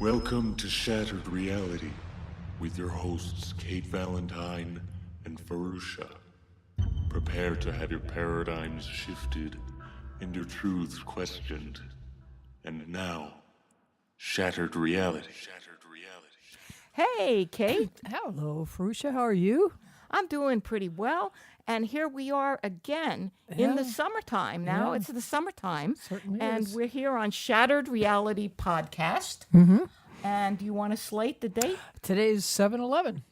Welcome to Shattered Reality with your hosts Kate Valentine and Fahrusha. Prepare to have your paradigms shifted and your truths questioned. And now, Shattered Reality. Hey, Kate. Hello, Fahrusha. How are you? I'm doing pretty well. And here we are again in the Yeah. summertime. Now Yeah. it's the summertime. Certainly and is. we're here on Shattered Reality Podcast. Mm-hmm. And do you want to slate the date? Today's 7/11.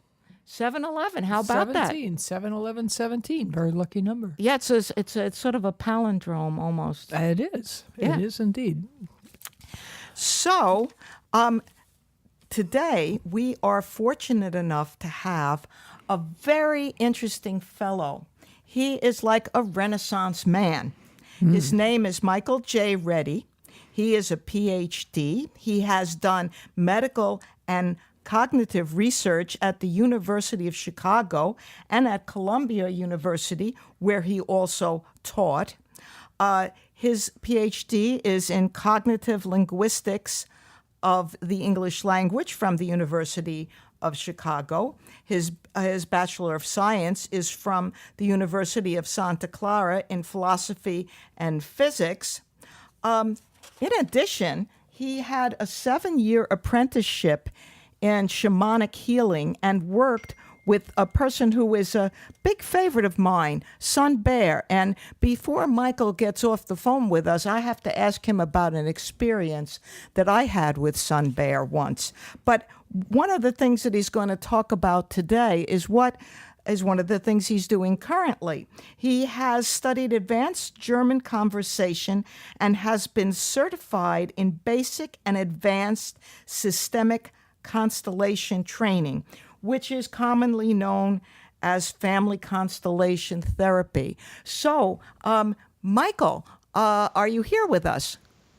7/11. How about that? 7/11/17. Very lucky number. Yeah, it's sort of a palindrome almost. It is. Yeah. It is indeed. So, today we are fortunate enough to have a very interesting fellow. He is like a Renaissance man. His name is Michael J. Reddy. He is a PhD. He has done medical and cognitive research at the University of Chicago and at Columbia University, where he also taught. His PhD is in cognitive linguistics of the English language from the University of Chicago. His Bachelor of Science is from the University of Santa Clara in philosophy and physics. In addition, he had a 7-year apprenticeship in shamanic healing and worked with a person who is a big favorite of mine, Sun Bear. And before Michael gets off the phone with us, I have to ask him about an experience that I had with Sun Bear once. But one of the things that he's going to talk about today is what is one of the things he's doing currently. He has studied advanced German conversation and has been certified in basic and advanced systemic constellation training, which is commonly known as family constellation therapy. So, Michael, are you here with us?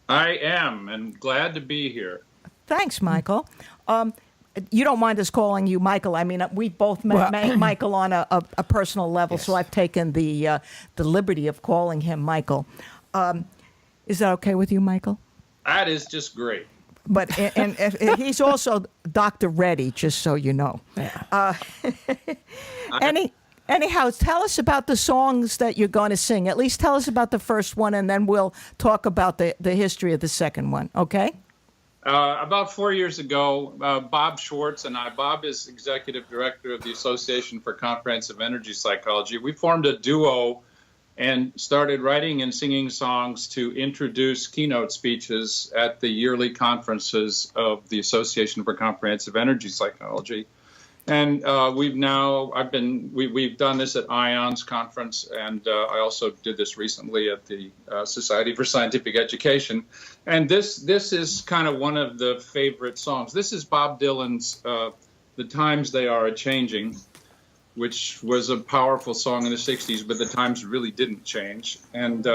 I am, and glad to be here. Thanks, Michael. You don't mind us calling you Michael. I mean, we both met Michael on a personal level, Yes. so I've taken the liberty of calling him Michael. Is that okay with you, Michael? That is just great. But and he's also Dr. Reddy, just so you know. Yeah. Anyhow, tell us about the songs that you're going to sing. At least tell us about the first one, and then we'll talk about the history of the second one, okay? About 4 years ago, Bob Schwartz and I, Bob is executive director of the Association for Comprehensive Energy Psychology. We formed a duo and started writing and singing songs to introduce keynote speeches at the yearly conferences of the Association for Comprehensive Energy Psychology. And we've done this at ION's conference, and I also did this recently at the Society for Scientific Education. And this is kind of one of the favorite songs. This is Bob Dylan's "The Times They Are A-Changing," which was a powerful song in the 60s, but the times really didn't change. And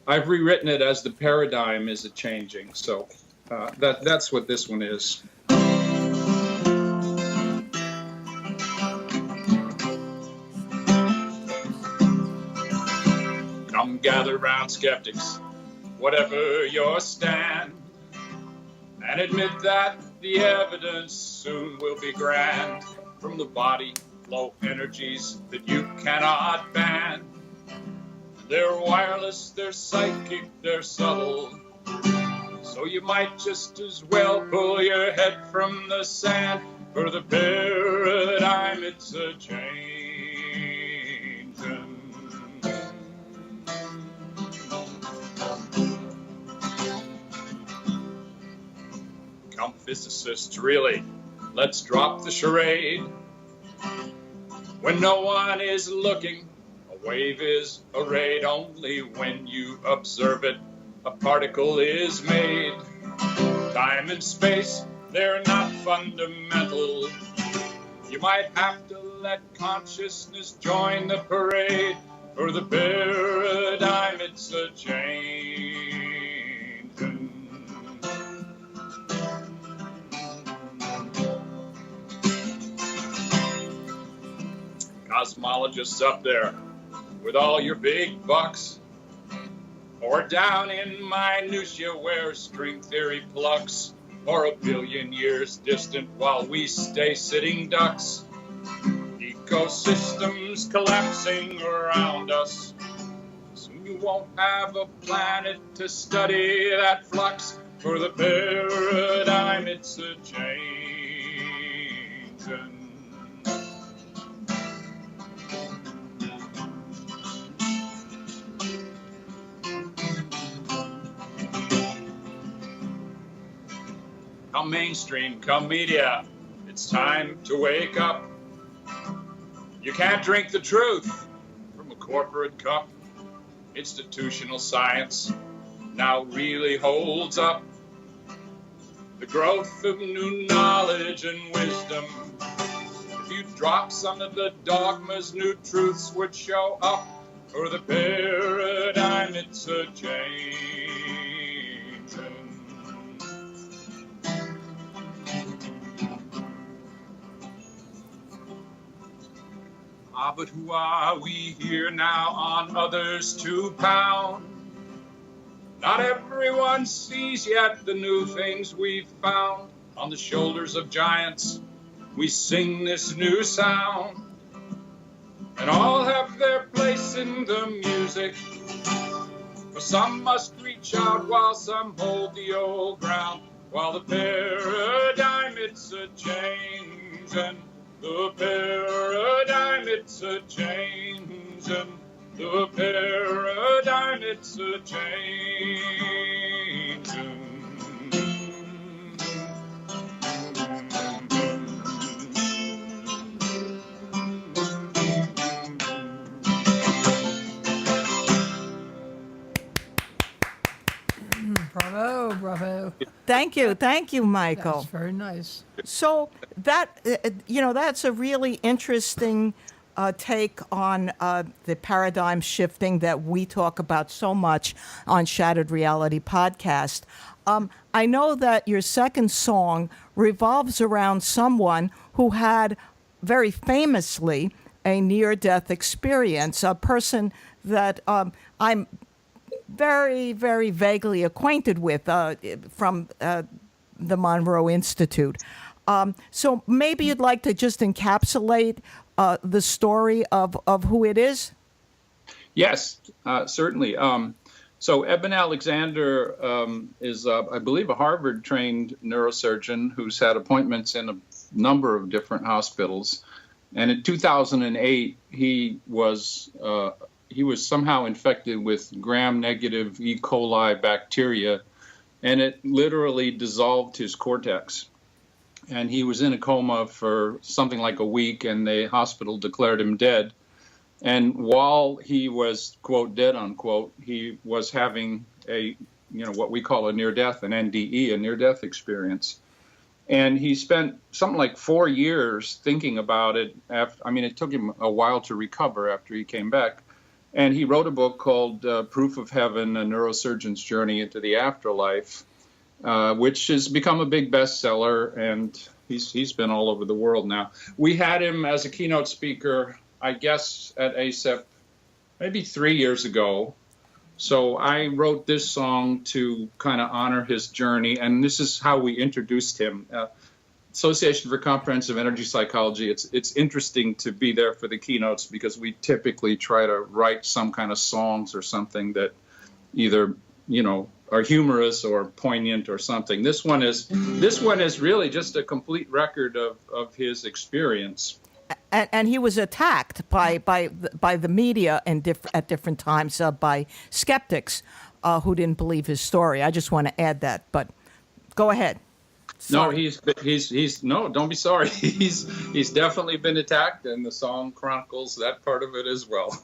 I've rewritten it as "The Paradigm Is A-Changing." So that's what this one is. Come gather round, skeptics, whatever your stand, and admit that the evidence soon will be grand. From the body flow energies that you cannot ban. They're wireless, they're psychic, they're subtle, so you might just as well pull your head from the sand. For the paradigm, it's a change. Come physicists, really, let's drop the charade. When no one is looking, a wave is arrayed. Only when you observe it, a particle is made. Time and space, they're not fundamental. You might have to let consciousness join the parade. For the paradigm, it's a change. Cosmologists up there with all your big bucks, or down in minutia where string theory plucks. or a billion years distant while we stay sitting ducks. Ecosystems collapsing around us. Soon you won't have a planet to study that flux. For the paradigm, it's a changing. Come mainstream, come media, it's time to wake up. You can't drink the truth from a corporate cup. Institutional science now really holds up. The growth of new knowledge and wisdom. If you drop some of the dogmas, new truths would show up. For the paradigm, it's a change. But who are we here now on others to pound? Not everyone sees yet the new things we've found. On the shoulders of giants, we sing this new sound. And all have their place in the music. For some must reach out while some hold the old ground. While the paradigm, it's a change. And the paradigm, it's a change, and the paradigm, it's a change. Bravo, bravo. Thank you, Michael. That's very nice. So that that's a really interesting take on the paradigm shifting that we talk about so much on Shattered Reality podcast. I know that your second song revolves around someone who had very famously a near-death experience, a person that I'm very, very vaguely acquainted with from the Monroe Institute. So maybe you'd like to just encapsulate the story of who it is? Yes, certainly. So Eben Alexander is, I believe, a Harvard-trained neurosurgeon who's had appointments in a number of different hospitals. And in 2008, he was somehow infected with gram-negative E. coli bacteria, and it literally dissolved his cortex. And he was in a coma for something like a week, and the hospital declared him dead. And while he was, quote, dead, unquote, he was having a, what we call a near-death, an NDE, a near-death experience. And he spent something like 4 years thinking about it. It took him a while to recover after he came back. And he wrote a book called Proof of Heaven, A Neurosurgeon's Journey into the Afterlife, which has become a big bestseller, and he's been all over the world now. We had him as a keynote speaker, I guess, at ACEP maybe 3 years ago. So I wrote this song to kind of honor his journey, and this is how we introduced him. Association for Comprehensive Energy Psychology, it's interesting to be there for the keynotes because we typically try to write some kind of songs or something that either, are humorous or poignant or something. This one is really just a complete record of his experience. And he was attacked by the media at different times by skeptics who didn't believe his story. I just want to add that, but go ahead. Sorry. No, he's no, don't be sorry. He's definitely been attacked, and the song chronicles that part of it as well.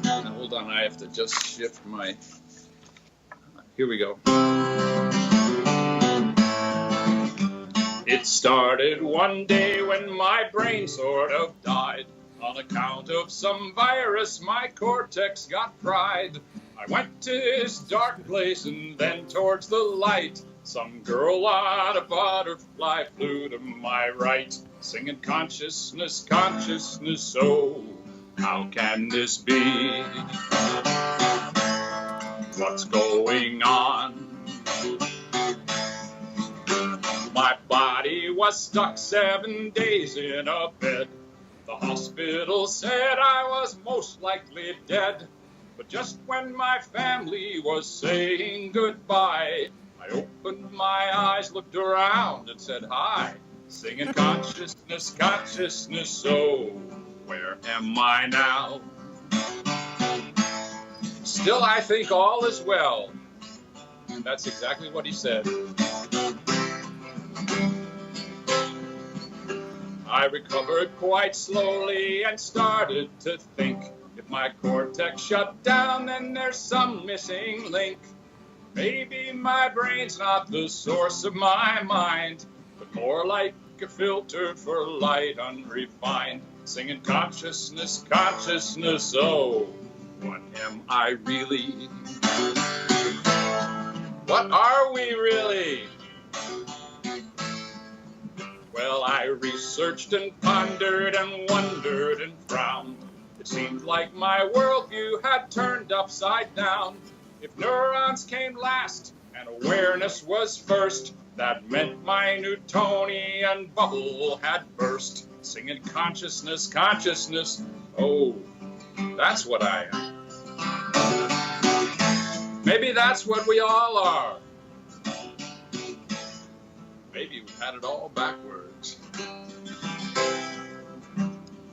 Now, hold on, I have to just shift my. Here we go. It started one day when my brain sort of died. On account of some virus, my cortex got fried. I went to this dark place and then towards the light. Some girl on a butterfly flew to my right, singing consciousness, consciousness, oh, how can this be? what's going on. My body was stuck 7 days in a bed. The hospital said I was most likely dead. But just when my family was saying goodbye, I opened my eyes, looked around, and said hi, singing consciousness, consciousness, oh, where am I now? Still, I think all is well. That's exactly what he said. I recovered quite slowly and started to think, if my cortex shut down, then there's some missing link. Maybe my brain's not the source of my mind, but more like a filter for light unrefined. Singing consciousness, consciousness, oh, what am I really? What are we really? Well, I researched and pondered and wondered and frowned. It seemed like my worldview had turned upside down. If neurons came last and awareness was first, that meant my Newtonian bubble had burst. Singing consciousness, consciousness, oh, that's what I am. Maybe that's what we all are. Maybe we had it all backwards.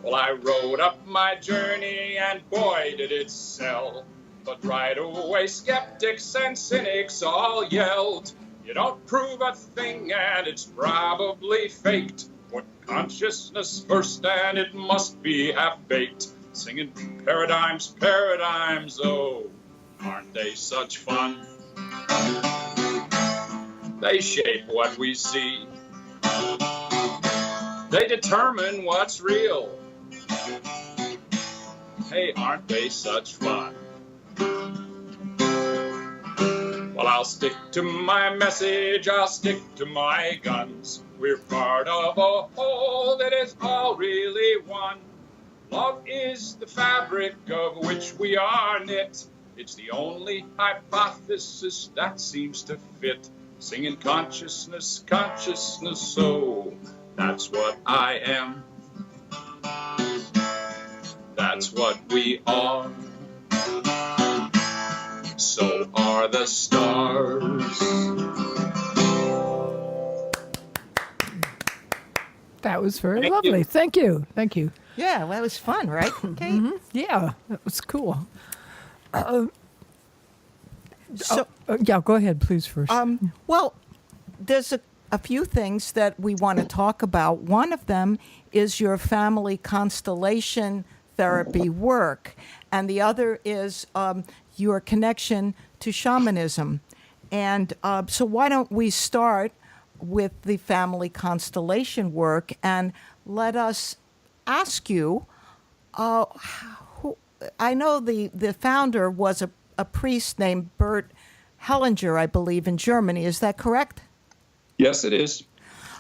Well, I wrote up my journey, and boy, did it sell. But right away, skeptics and cynics all yelled, you don't prove a thing, and it's probably faked. Put consciousness first, and it must be half-baked. Singing paradigms, paradigms, oh, aren't they such fun? They shape what we see. They determine what's real. Hey, aren't they such fun? Well, I'll stick to my message, I'll stick to my guns. We're part of a whole that is all really one. Love is the fabric of which we are knit. It's the only hypothesis that seems to fit. Singing consciousness, consciousness, so that's what I am. That's what we are. So are the stars. That was very lovely. Thank you. Thank you. Yeah, that was fun, right, Kate? Mm-hmm. Yeah, that was cool. Yeah, go ahead, please, first. Well, there's a few things that we want to talk about. One of them is your family constellation therapy work, and the other is your connection to shamanism. And so why don't we start with the family constellation work, and let us ask you, I know the founder was a priest named Bert Hellinger, I believe, in Germany. Is that correct? Yes, it is.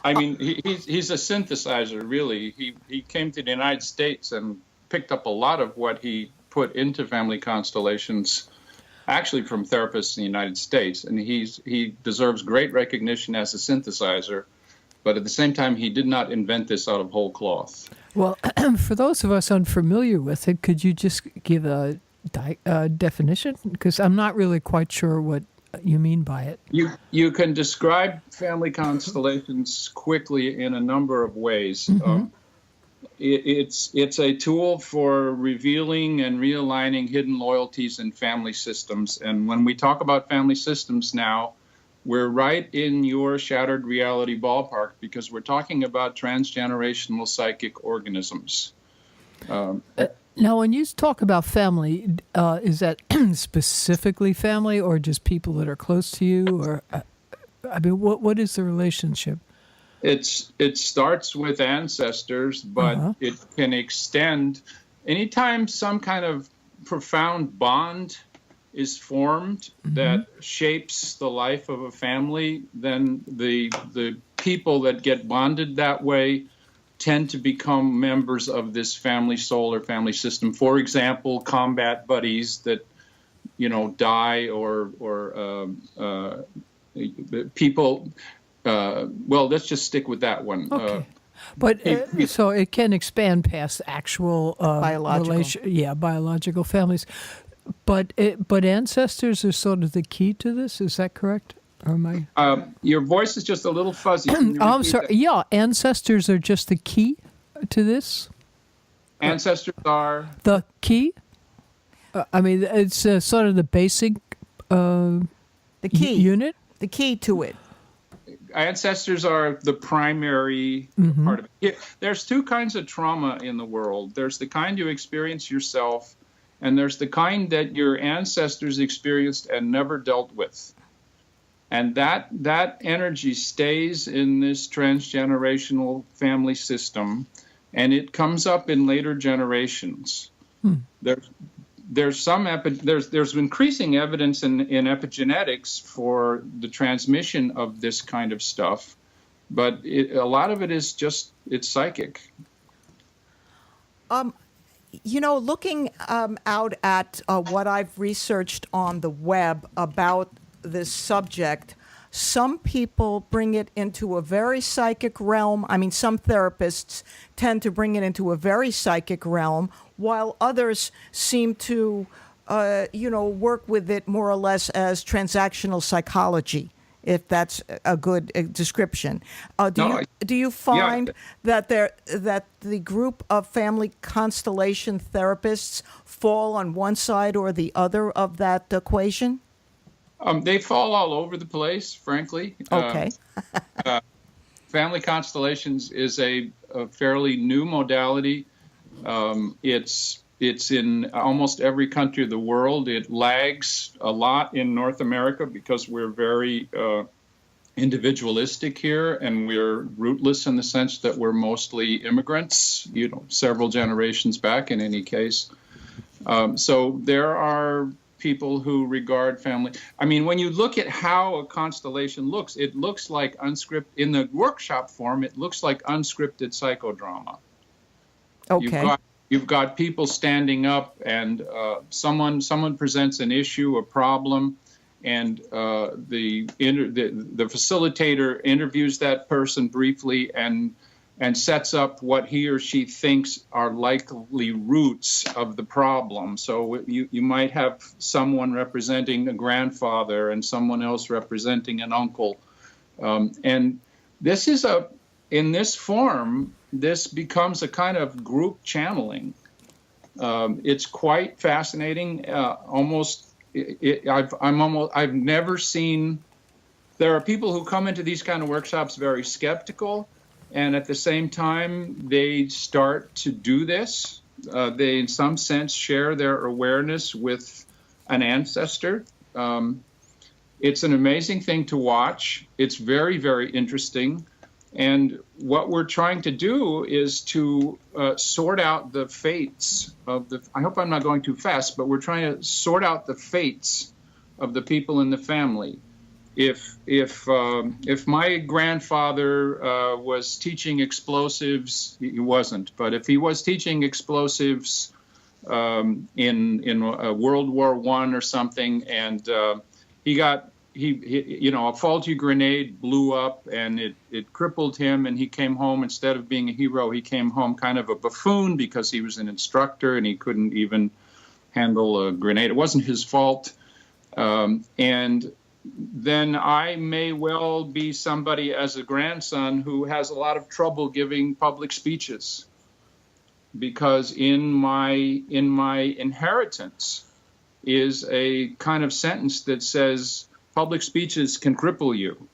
I mean, he's a synthesizer, really. He came to the United States and picked up a lot of what he put into family constellations, actually from therapists in the United States. And he deserves great recognition as a synthesizer. But at the same time, he did not invent this out of whole cloth. Well, for those of us unfamiliar with it, could you just give a definition? Because I'm not really quite sure what you mean by it. You can describe family constellations quickly in a number of ways. Mm-hmm. It's a tool for revealing and realigning hidden loyalties in family systems. And when we talk about family systems now, we're right in your shattered reality ballpark, because we're talking about transgenerational psychic organisms. Now, when you talk about family, is that specifically family, or just people that are close to you? Or I mean, what is the relationship? It starts with ancestors, but it can extend. Anytime some kind of profound bond is formed that shapes the life of a family, then the people that get bonded that way tend to become members of this family soul or family system. For example, combat buddies that die or people. Well, let's just stick with that one. Okay. But so it can expand past actual Biological. biological families. But ancestors are sort of the key to this. Is that correct? Or am I? Your voice is just a little fuzzy. Can you I'm repeat sorry. that? Yeah, ancestors are just the key to this. Ancestors are. The key. I mean, it's sort of the basic The key. unit. The key to it. Ancestors are the primary part of it. There's two kinds of trauma in the world. There's the kind you experience yourself, and there's the kind that your ancestors experienced and never dealt with. And that energy stays in this transgenerational family system, and it comes up in later generations. There's increasing evidence in epigenetics for the transmission of this kind of stuff, but a lot of it is just, it's psychic. Looking out at what I've researched on the web about this subject, some people bring it into a very psychic realm. I mean, some therapists tend to bring it into a very psychic realm, while others seem to, work with it more or less as transactional psychology, if that's a good description. Do you find that the group of family constellation therapists fall on one side or the other of that equation? They fall all over the place, frankly. Okay. Family constellations is a fairly new modality. It's in almost every country of the world. It lags a lot in North America because we're very individualistic here, and we're rootless in the sense that we're mostly immigrants, several generations back in any case. So there are people who regard family. I mean, when you look at how a constellation looks, it looks like unscripted. In the workshop form, it looks like unscripted psychodrama. Okay. You've got people standing up, and someone presents an issue, a problem, and the facilitator interviews that person briefly and sets up what he or she thinks are likely roots of the problem. So you might have someone representing a grandfather and someone else representing an uncle, and this is in this form. This becomes a kind of group channeling. It's quite fascinating. I've never seen. There are people who come into these kind of workshops very skeptical, and at the same time they start to do this. They, in some sense, share their awareness with an ancestor. It's an amazing thing to watch. It's very, very interesting. And what we're trying to do is to sort out the fates of I hope I'm not going too fast, but we're trying to sort out the fates of the people in the family. If my grandfather was teaching explosives, he wasn't, but if he was teaching explosives in World War I or something, and a faulty grenade blew up and it crippled him, and he came home, instead of being a hero, he came home kind of a buffoon because he was an instructor and he couldn't even handle a grenade. It wasn't his fault. And then I may well be somebody as a grandson who has a lot of trouble giving public speeches, because in my inheritance is a kind of sentence that says public speeches can cripple you.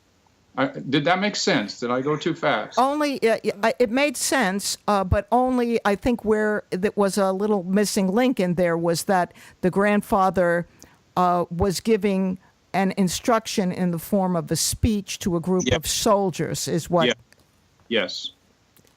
Did that make sense? Did I go too fast? Only it made sense, but only I think where there was a little missing link in there was that the grandfather was giving an instruction in the form of a speech to a group of soldiers, is what. Yeah. Yes.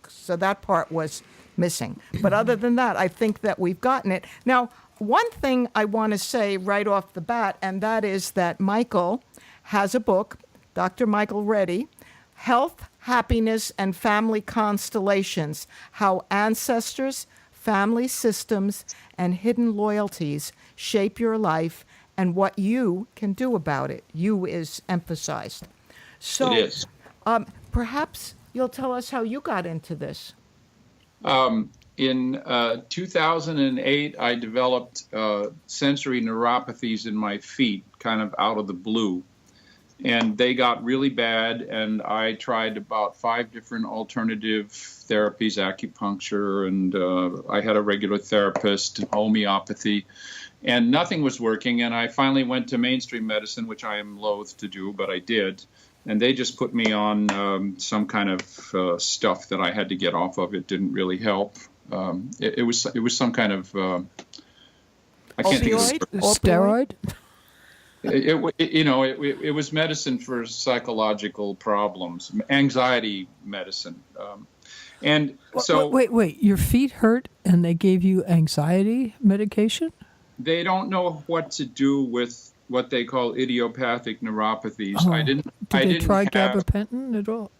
So that part was missing. But other than that, I think that we've gotten it. Now, one thing I want to say right off the bat, and that is that Michael has a book, Dr. Michael Reddy, Health, Happiness, and Family Constellations, How Ancestors, Family Systems, and Hidden Loyalties Shape Your Life and what you can do about it. You is emphasized. So, It is. Perhaps you'll tell us how you got into this. In 2008, I developed sensory neuropathies in my feet, kind of out of the blue. And they got really bad, and I tried about 5 different alternative therapies, acupuncture, and I had a regular therapist, homeopathy, and nothing was working. And I finally went to mainstream medicine, which I am loath to do, but I did. And they just put me on some kind of stuff that I had to get off of. It didn't really help. It was some kind of I can't think of the word. Steroid? It was medicine for psychological problems, anxiety medicine. And so Wait, your feet hurt and they gave you anxiety medication? they don't know what to do with what they call idiopathic neuropathies. Oh. Did they try gabapentin at all?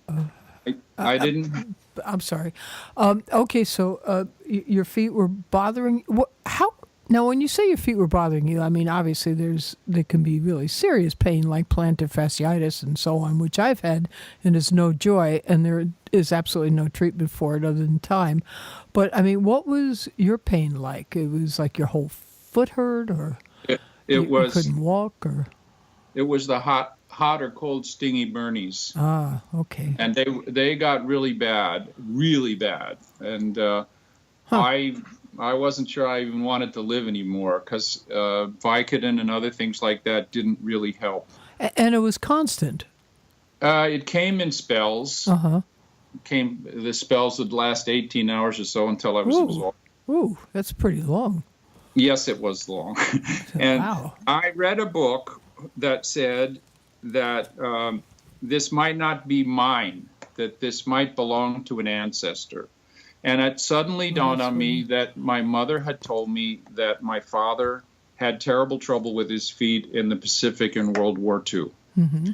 I didn't. I'm sorry. Okay, so your feet were bothering. How? Now, when you say your feet were bothering you, I mean, obviously there can be really serious pain like plantar fasciitis and so on, which I've had, and is no joy, and there is absolutely no treatment for it other than time. But, I mean, what was your pain like? It was like your whole foot hurt, or you couldn't walk, or? It was the hot or cold stingy burnies. Ah, okay. And they got really bad, and I wasn't sure I even wanted to live anymore because Vicodin and other things like that didn't really help. And it was constant. It came in spells. The spells would last 18 hours or so until I was exhausted. Ooh, that's pretty long. Yes, it was long. And wow. I read a book that said that this might not be mine, that this might belong to an ancestor. And it suddenly dawned on me that my mother had told me that my father had terrible trouble with his feet in the Pacific in World War II. Mm-hmm.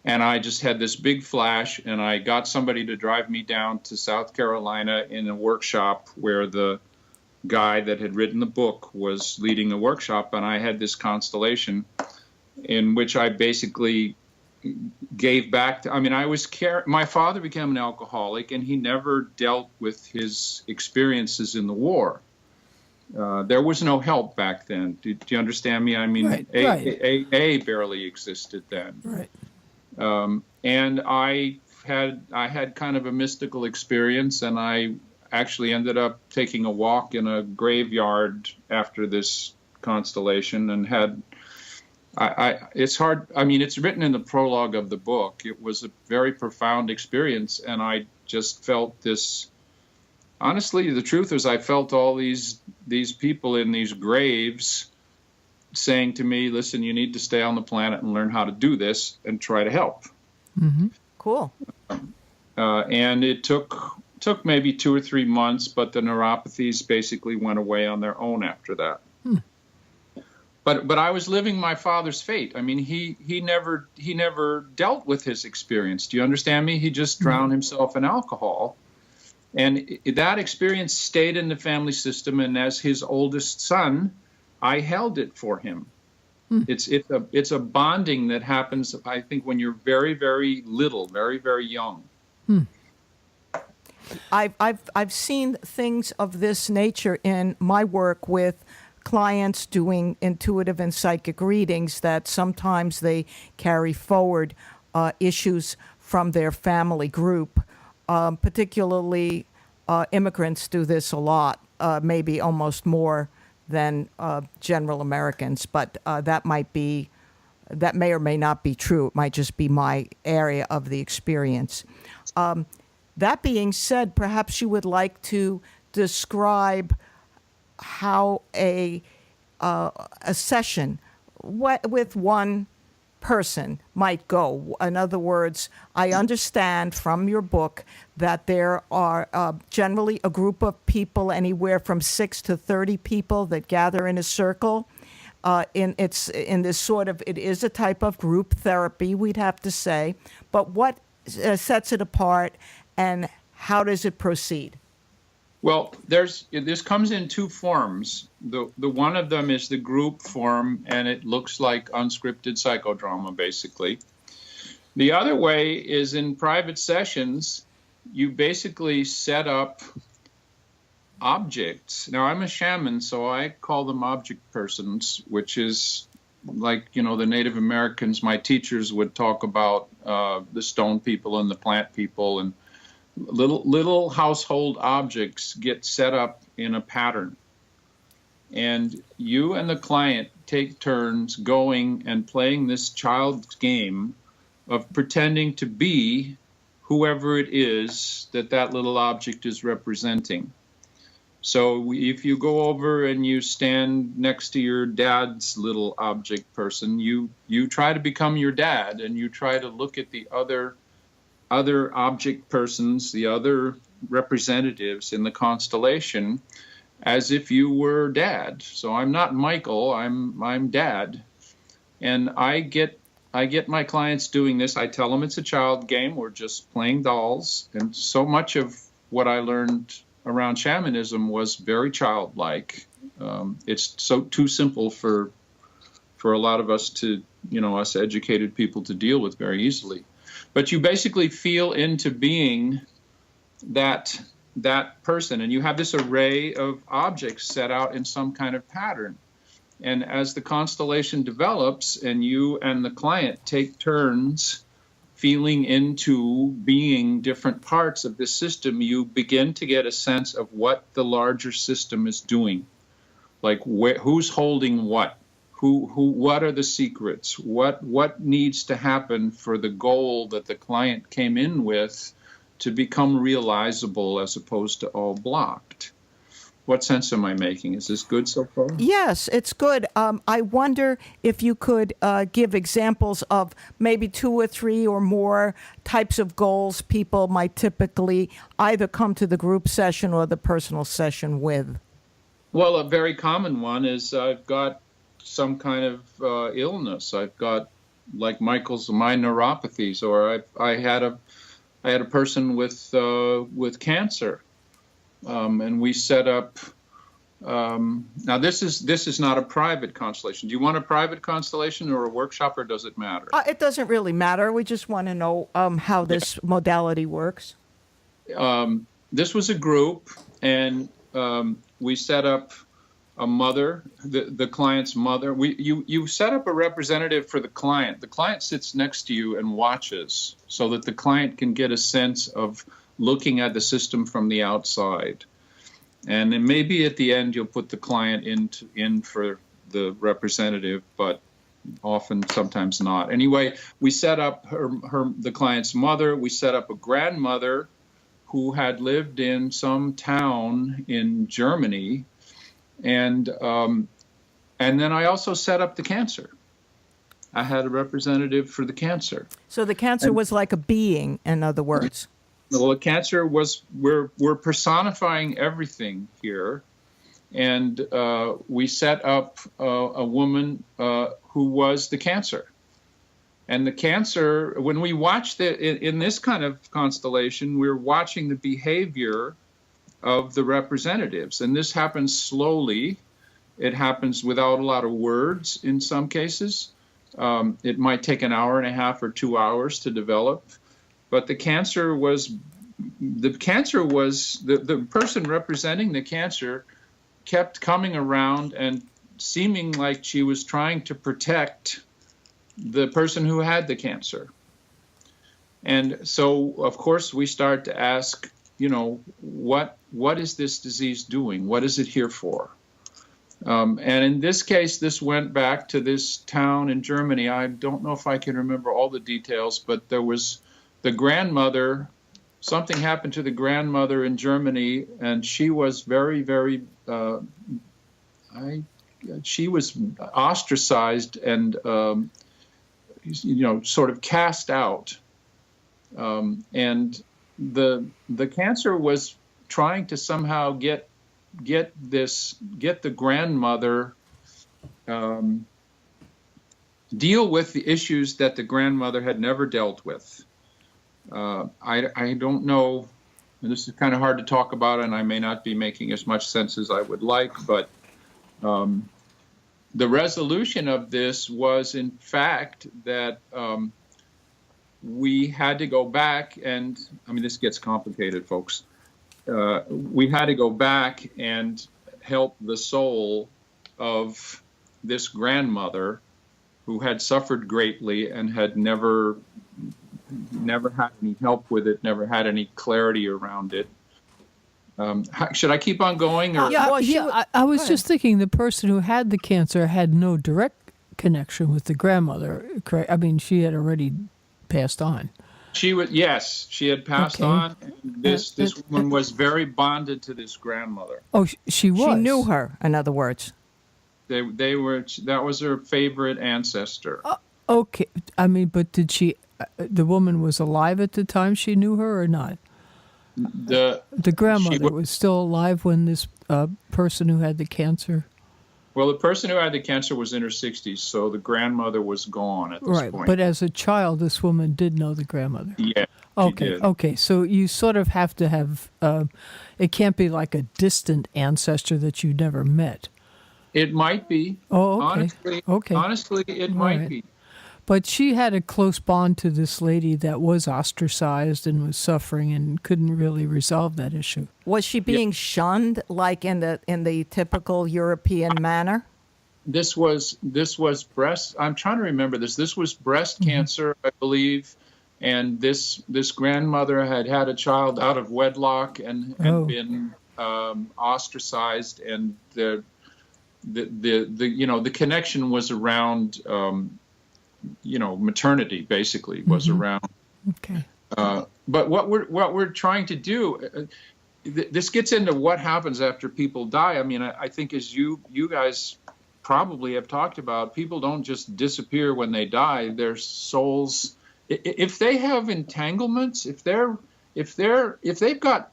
And I just had this big flash, and I got somebody to drive me down to South Carolina in a workshop where the guy that had written the book was leading the workshop, and I had this constellation in which I basically gave back. My father became an alcoholic, and he never dealt with his experiences in the war. There was no help back then. Do you understand me? I mean, right. AA barely existed then. Right. And I had kind of a mystical experience, and I actually ended up taking a walk in a graveyard after this constellation, and had. It's hard. I mean, it's written in the prologue of the book. It was a very profound experience, and I just felt this. Honestly, the truth is, I felt all these people in these graves saying to me, "Listen, you need to stay on the planet and learn how to do this and try to help." Mm-hmm. Cool. And it took maybe 2 or 3 months, but the neuropathies basically went away on their own after that. But I was living my father's fate. I mean, he never dealt with his experience. Do you understand me? He just drowned himself in alcohol. And that experience stayed in the family system, and as his oldest son, I held it for him. It's a bonding that happens, I think, when you're very, very little, very, very young. I've seen things of this nature in my work with clients doing intuitive and psychic readings, that sometimes they carry forward issues from their family group. Particularly immigrants do this a lot, maybe almost more than general Americans, but that may or may not be true. It might just be my area of the experience. That being said, perhaps you would like to describe how a session with one person might go. In other words, I understand from your book that there are generally a group of people, anywhere from 6 to 30 people, that gather in a circle. It is a type of group therapy, we'd have to say. But what sets it apart, and how does it proceed? Well, this comes in two forms. The one of them is the group form, and it looks like unscripted psychodrama, basically. The other way is in private sessions. You basically set up objects. Now, I'm a shaman, so I call them object persons, which is like, the Native Americans. My teachers would talk about the stone people and the plant people, and little household objects get set up in a pattern. And you and the client take turns going and playing this child's game of pretending to be whoever it is that little object is representing. So if you go over and you stand next to your dad's little object person, you try to become your dad, and you try to look at the other object persons, the other representatives in the constellation, as if you were dad. So I'm not Michael, I'm dad. And I get my clients doing this. I tell them it's a child game, we're just playing dolls. And so much of what I learned around shamanism was very childlike. It's too simple for a lot of us to, us educated people to deal with very easily. But you basically feel into being that person, and you have this array of objects set out in some kind of pattern. And as the constellation develops and you and the client take turns feeling into being different parts of this system, you begin to get a sense of what the larger system is doing. Like who's holding what? What are the secrets? What needs to happen for the goal that the client came in with to become realizable as opposed to all blocked? What sense am I making? Is this good so far? Yes, it's good. I wonder if you could give examples of maybe 2 or 3 or more types of goals people might typically either come to the group session or the personal session with. Well, a very common one is I've got some kind of illness. I've got, like Michael's, my neuropathies, or I had a person with cancer, and we set up. Now this is not a private constellation. Do you want a private constellation or a workshop, or does it matter? It doesn't really matter. We just want to know how this modality works. This was a group, and we set up a mother, the client's mother. You set up a representative for the client. The client sits next to you and watches so that the client can get a sense of looking at the system from the outside. And then maybe at the end you'll put the client in for the representative, but sometimes not. Anyway, we set up the client's mother. We set up a grandmother who had lived in some town in Germany. And then I also set up the cancer. I had a representative for the cancer. So the cancer was like a being, in other words. Well, the cancer was, we're personifying everything here. And we set up a woman who was the cancer. And the cancer, when we watch in this kind of constellation, we're watching the behavior of the representatives. And this happens slowly. It happens without a lot of words in some cases. It might take an hour and a half or 2 hours to develop. But the person representing the cancer kept coming around and seeming like she was trying to protect the person who had the cancer. And so, of course, we start to ask, what is this disease doing? What is it here for? And in this case, this went back to this town in Germany. I don't know if I can remember all the details, but there was the grandmother. Something happened to the grandmother in Germany, and she was very, very, she was ostracized and, sort of cast out. And the cancer was trying to somehow get the grandmother, deal with the issues that the grandmother had never dealt with. I don't know and this is kind of hard to talk about, and I may not be making as much sense as I would like, but the resolution of this was, in fact, that we had to go back and, I mean, this gets complicated, folks. We had to go back and help the soul of this grandmother who had suffered greatly and had never had any help with it, never had any clarity around it. Should I keep on going? Or? I was just thinking the person who had the cancer had no direct connection with the grandmother. Correct? I mean, she had already passed on. She had passed on. And this woman was very bonded to this grandmother. Oh, she was. She knew her, in other words. They were. That was her favorite ancestor. Okay, I mean, but did she? The woman was alive at the time she knew her, or not? The grandmother was still alive when this person who had the cancer. Well, the person who had the cancer was in her 60s, so the grandmother was gone at this point. Right, but as a child, this woman did know the grandmother. Yeah. Okay. So you sort of have to have. It can't be like a distant ancestor that you never met. It might be. Oh, okay. Honestly, it might be. But she had a close bond to this lady that was ostracized and was suffering and couldn't really resolve that issue. Was she being shunned, like in the typical European manner? This was breast. I'm trying to remember this. This was breast cancer, I believe, and this grandmother had a child out of wedlock and been ostracized, and the connection was around. Maternity basically was around. Okay. But what we're trying to do, this gets into what happens after people die. I mean, I think as you guys probably have talked about, people don't just disappear when they die. Their souls, if they have entanglements, if they've got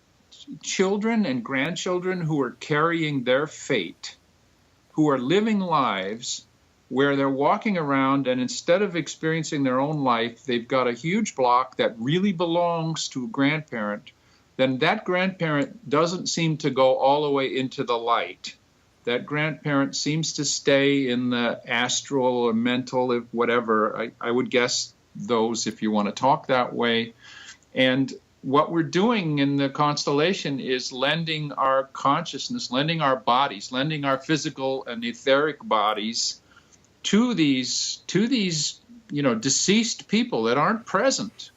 children and grandchildren who are carrying their fate, who are living lives where they're walking around and instead of experiencing their own life, they've got a huge block that really belongs to a grandparent, then that grandparent doesn't seem to go all the way into the light. That grandparent seems to stay in the astral or mental, whatever. I would guess those, if you want to talk that way. And what we're doing in the constellation is lending our consciousness, lending our bodies, lending our physical and etheric bodies to these deceased people that aren't present,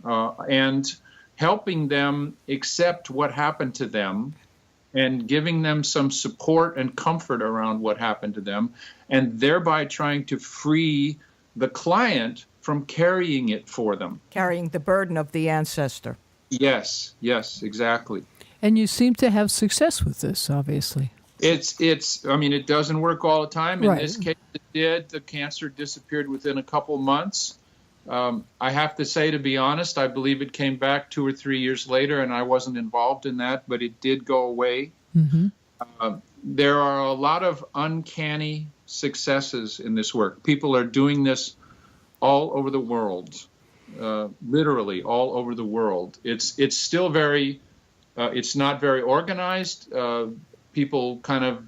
and helping them accept what happened to them and giving them some support and comfort around what happened to them, and thereby trying to free the client from carrying it for them. Carrying the burden of the ancestor. Yes, exactly. And you seem to have success with this, obviously. I mean, it doesn't work all the time. In Right. this case, it did. The cancer disappeared within a couple months. I have to say, to be honest, I believe it came back 2 or 3 years later, and I wasn't involved in that, but it did go away. There are a lot of uncanny successes in this work. People are doing this all over the world, literally all over the world. It's still very, it's not very organized. People kind of,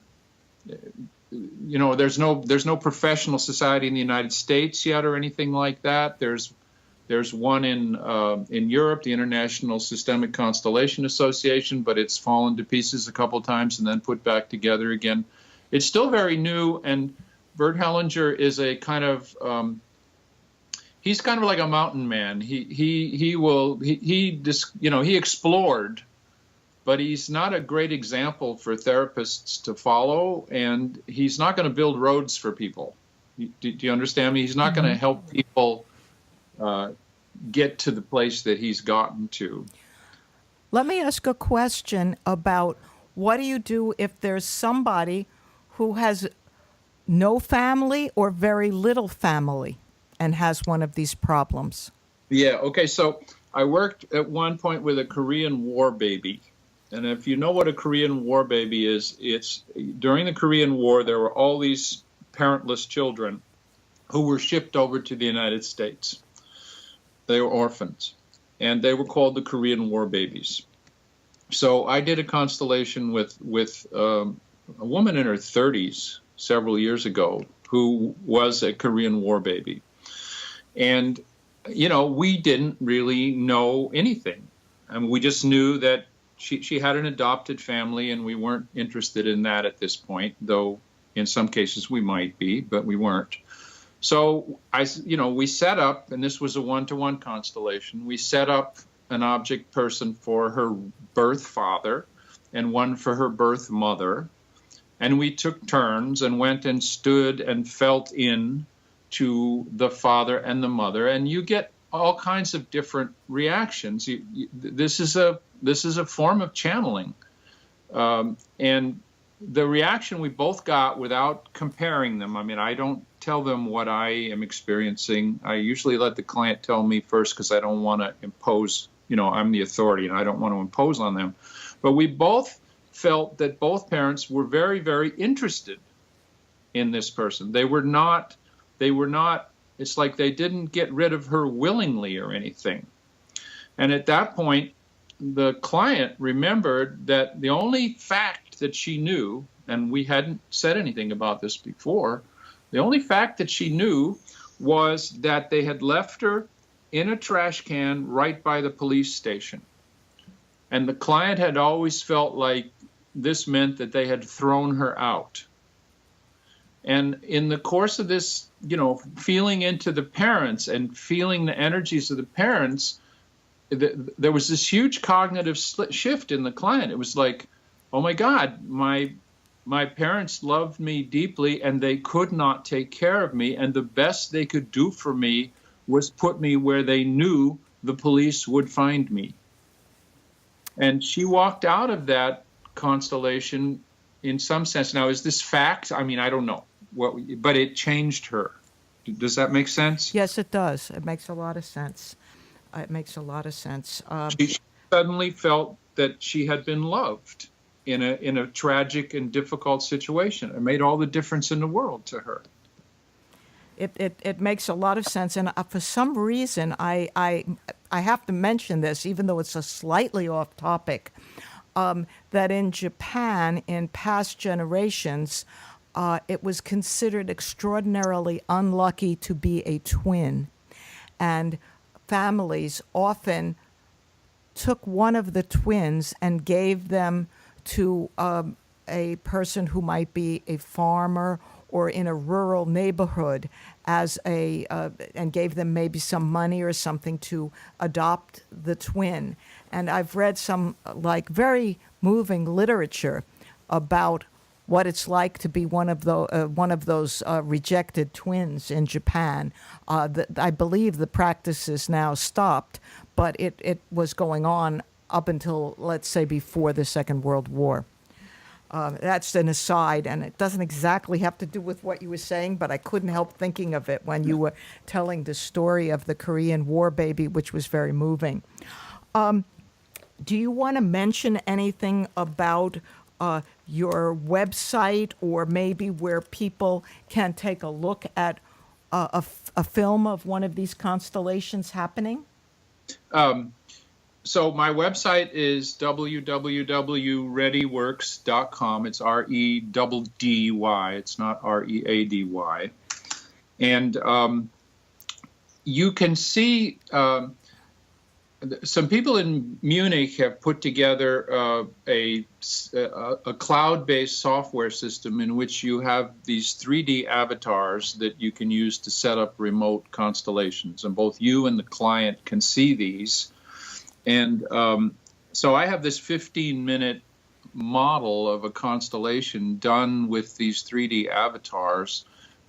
there's no professional society in the United States yet or anything like that. There's one in Europe, the International Systemic Constellation Association, but it's fallen to pieces a couple times and then put back together again. It's still very new, and Bert Hellinger is a kind of he's kind of like a mountain man. He explored. But he's not a great example for therapists to follow, and he's not going to build roads for people. Do you understand me? He's not going to help people get to the place that he's gotten to. Let me ask a question about what do you do if there's somebody who has no family or very little family and has one of these problems? Yeah, okay, so I worked at one point with a Korean War baby. And if you know what a Korean War baby is, it's during the Korean War, there were all these parentless children who were shipped over to the United States. They were orphans, and they were called the Korean War babies. So I did a constellation with a woman in her 30s several years ago who was a Korean War baby. And, we didn't really know anything. And we just knew that she had an adopted family, and we weren't interested in that at this point, though in some cases we might be, but we weren't. So we set up, and this was a one-to-one constellation. We set up an object person for her birth father and one for her birth mother. And we took turns and went and stood and felt in to the father and the mother. And you get all kinds of different reactions. This is a form of channeling. And the reaction we both got without comparing them, I don't tell them what I am experiencing. I usually let the client tell me first because I don't want to impose, I'm the authority and I don't want to impose on them. But we both felt that both parents were very, very interested in this person. They were not, it's like they didn't get rid of her willingly or anything. And at that point, the client remembered that the only fact that she knew, and we hadn't said anything about this before, the only fact that she knew was that they had left her in a trash can right by the police station. And the client had always felt like this meant that they had thrown her out. And in the course of this, feeling into the parents and feeling the energies of the parents, there was this huge cognitive shift in the client. It was like, oh my God, my parents loved me deeply and they could not take care of me. And the best they could do for me was put me where they knew the police would find me. And she walked out of that constellation in some sense. Now, is this fact? I don't know. But it changed her. Does that make sense? Yes, it does. It makes a lot of sense. She suddenly felt that she had been loved in a tragic and difficult situation. It made all the difference in the world to her. It makes a lot of sense, and for some reason, I have to mention this, even though it's a slightly off topic, that in Japan, in past generations, it was considered extraordinarily unlucky to be a twin, and families often took one of the twins and gave them to a person who might be a farmer or in a rural neighborhood and gave them maybe some money or something to adopt the twin. And I've read some very moving literature about what it's like to be one of those rejected twins in Japan. I believe the practice is now stopped, but it was going on up until, let's say, before the Second World War. That's an aside, and it doesn't exactly have to do with what you were saying, but I couldn't help thinking of it when you were telling the story of the Korean War baby, which was very moving. Do you want to mention anything about your website, or maybe where people can take a look at a film of one of these constellations happening? So my website is www.reddyworks.com. It's REDDY. It's not READY. And you can see some people in Munich have put together a cloud-based software system in which you have these 3D avatars that you can use to set up remote constellations. And both you and the client can see these. And so I have this 15-minute model of a constellation done with these 3D avatars.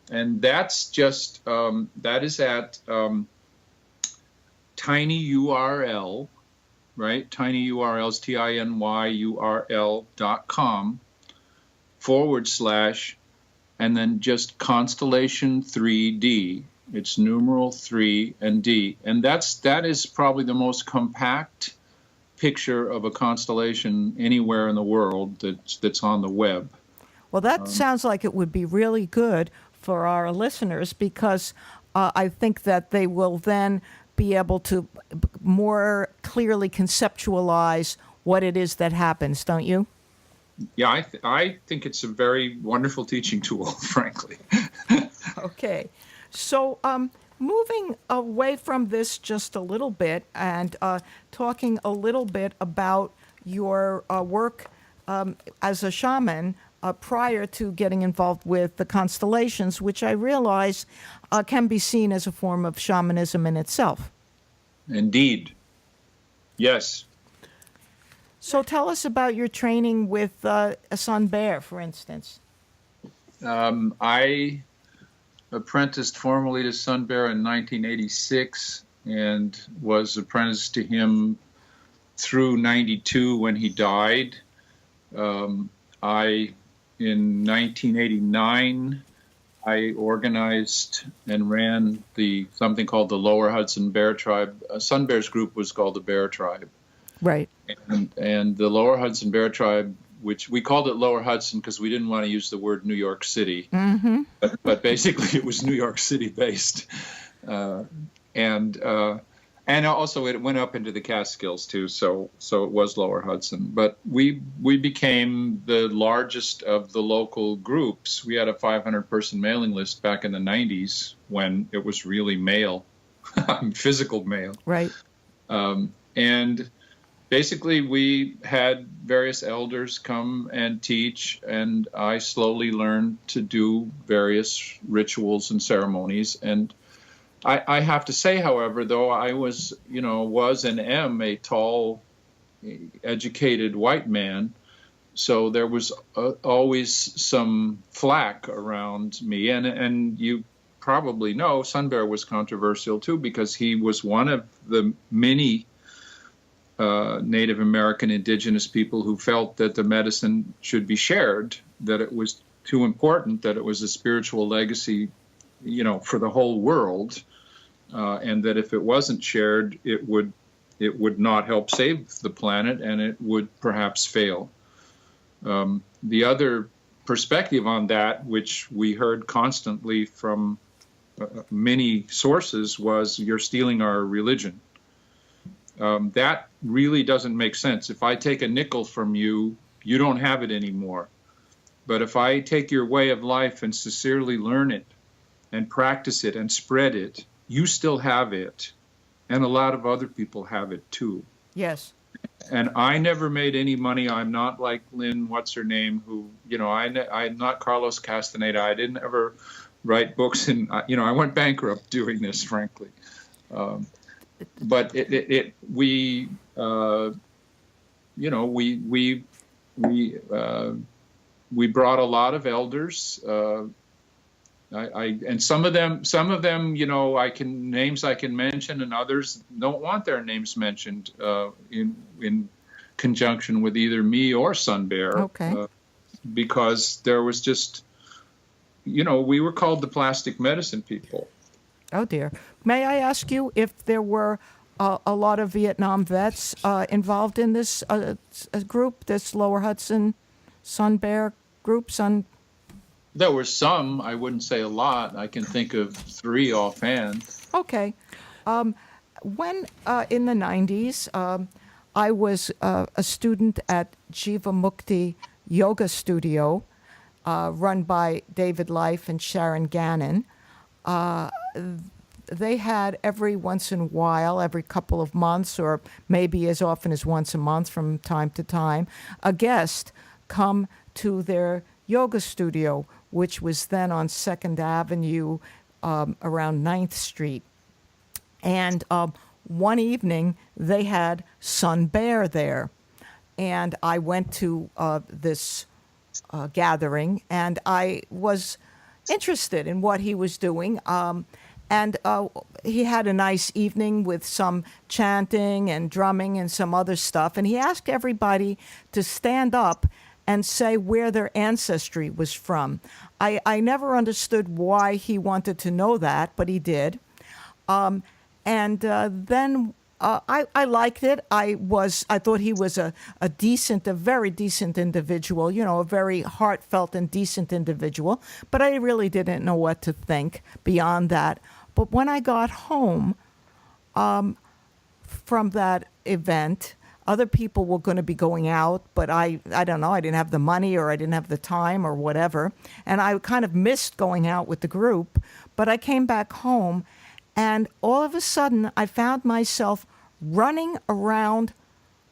And that's just, that is at tinyurl, right? Tinyurls, tinyurl.com / and then just constellation 3D. It's numeral 3 and D. And that is probably the most compact picture of a constellation anywhere in the world that's on the web. Well, that sounds like it would be really good for our listeners, because I think that they will then be able to more clearly conceptualize what it is that happens, don't you? Yeah, I think it's a very wonderful teaching tool, frankly. Okay. So, moving away from this just a little bit and talking a little bit about your work as a shaman prior to getting involved with the constellations, which I realize can be seen as a form of shamanism in itself. Indeed. Yes. So tell us about your training with a Sun Bear, for instance. I apprenticed formally to Sun Bear in 1986 and was apprenticed to him through 92 when he died. In 1989, I organized and ran something called the Lower Hudson Bear Tribe. Sun Bear's group was called the Bear Tribe. Right. And the Lower Hudson Bear Tribe, which we called it Lower Hudson because we didn't want to use the word New York City. Mm-hmm. But basically it was New York City based. And also it went up into the Catskills too, so it was Lower Hudson. But we became the largest of the local groups. We had a 500-person mailing list back in the 90s when it was really mail, physical mail. Right. And basically we had various elders come and teach, and I slowly learned to do various rituals and ceremonies. And I have to say, however, though I was and am a tall, educated white man, so there was always some flack around me. And you probably know Sun Bear was controversial too, because he was one of the many Native American indigenous people who felt that the medicine should be shared, that it was too important, that it was a spiritual legacy, for the whole world. And that if it wasn't shared, it would not help save the planet, and it would perhaps fail. The other perspective on that, which we heard constantly from many sources, was you're stealing our religion. That really doesn't make sense. If I take a nickel from you, you don't have it anymore. But if I take your way of life and sincerely learn it and practice it and spread it, you still have it, and a lot of other people have it too. Yes. And I never made any money. I'm not like Lynn, what's her name, who, I'm not Carlos Castaneda. I didn't ever write books, and I went bankrupt doing this, frankly. But we brought a lot of elders. And some of them, I can mention, and others don't want their names mentioned in conjunction with either me or Sun Bear. Okay. Because there was just, we were called the plastic medicine people. Oh dear. May I ask you if there were a lot of Vietnam vets involved in this group, this Lower Hudson Sun Bear group? There were some. I wouldn't say a lot. I can think of 3 offhand. Okay. When in the 90s, I was a student at Jiva Mukti Yoga Studio, run by David Life and Sharon Gannon. They had every once in a while, every couple of months, or maybe as often as once a month from time to time, a guest come to their yoga studio, which was then on 2nd Avenue around 9th Street. And one evening, they had Sun Bear there. And I went to this gathering, and I was interested in what he was doing. And he had a nice evening with some chanting and drumming and some other stuff. And he asked everybody to stand up and say where their ancestry was from. I never understood why he wanted to know that, but he did. Then I liked it. I thought he was a very decent individual, a very heartfelt and decent individual. But I really didn't know what to think beyond that. But when I got home from that event, Other people were going to be going out, but I don't know, I didn't have the money or I didn't have the time or whatever. And I kind of missed going out with the group. But I came back home, and all of a sudden I found myself running around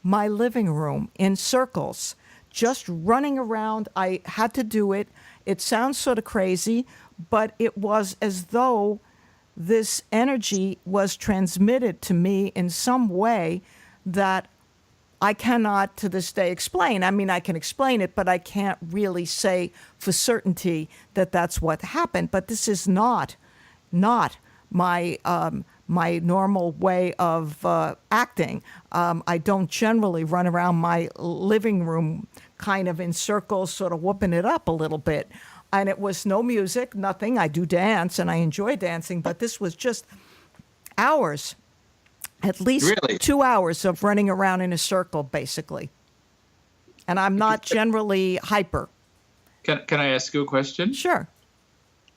my living room in circles, just running around. I had to do it. It sounds sort of crazy, but it was as though this energy was transmitted to me in some way that I cannot to this day explain. I mean, I can explain it, but I can't really say for certainty that that's what happened. But this is not my my normal way of acting. I don't generally run around my living room kind of in circles, sort of whooping it up a little bit. And it was no music, nothing. I do dance and I enjoy dancing, but this was just hours, at least Really? 2 hours of running around in a circle, basically. And I'm not generally hyper. Can I ask you a question? Sure.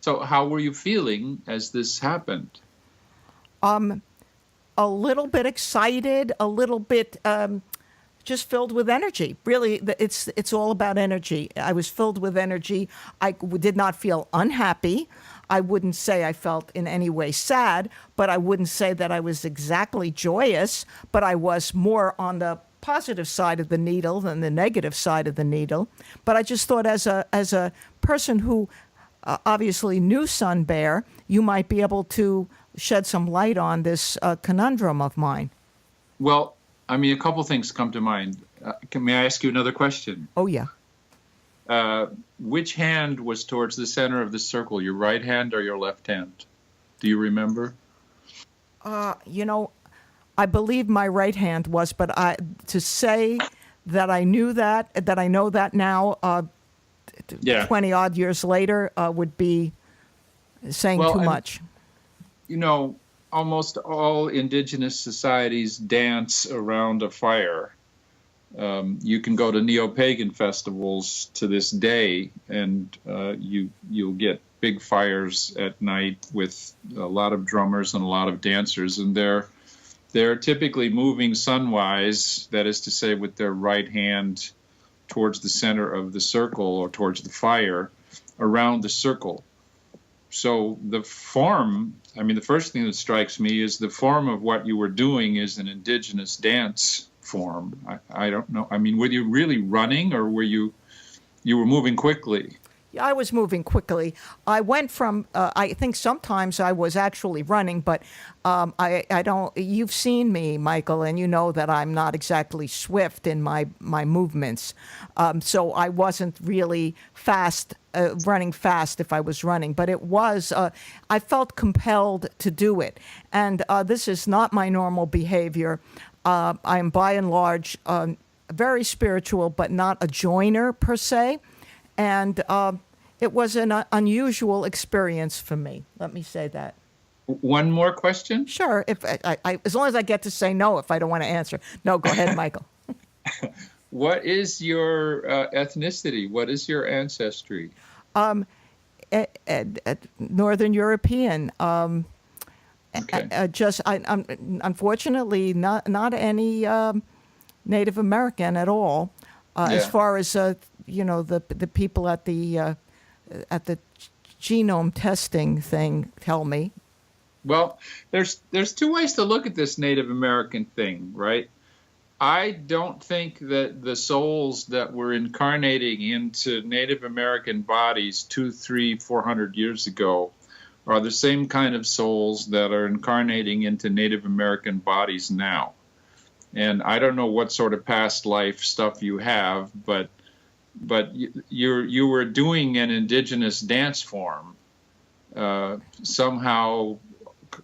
So how were you feeling as this happened? A little bit excited, a little bit just filled with energy. Really, it's all about energy. I was filled with energy. I did not feel unhappy. I wouldn't say I felt in any way sad, but I wouldn't say that I was exactly joyous, but I was more on the positive side of the needle than the negative side of the needle. But I just thought as a person who obviously knew Sun Bear, you might be able to shed some light on this conundrum of mine. Well, I mean, a couple things come to mind. May I ask you another question? Oh, yeah. Which hand was towards the center of the circle, your right hand or your left hand? Do you remember? You know, I believe my right hand was, but to say that I knew that I know that now, 20 odd years later, would be saying too much. You know, almost all indigenous societies dance around a fire. You can go to neo-pagan festivals to this day, and you'll get big fires at night with a lot of drummers and a lot of dancers, and they're typically moving sunwise, that is to say, with their right hand towards the center of the circle or towards the fire around the circle. So the form, I mean, the first thing that strikes me is the form of what you were doing is an indigenous dance form. I don't know. I mean, were you really running, or were you were moving quickly? Yeah, I was moving quickly. I went from, I think sometimes I was actually running, but I don't, you've seen me, Michael, and you know that I'm not exactly swift in my movements. So I wasn't really fast, running fast if I was running, but it was, I felt compelled to do it. And this is not my normal behavior. I am by and large very spiritual, but not a joiner per se. And it was an unusual experience for me. Let me say that. One more question? Sure. If I as long as I get to say no if I don't want to answer. No, go ahead, Michael. What is your ethnicity? What is your ancestry? Northern European. Okay. I'm unfortunately not any Native American at all. As far as you know, the people at the genome testing thing tell me. Well, there's two ways to look at this Native American thing, right? I don't think that the souls that were incarnating into Native American bodies 200, 300, 400 years ago are the same kind of souls that are incarnating into Native American bodies now. And I don't know what sort of past life stuff you have, but you were doing an indigenous dance form somehow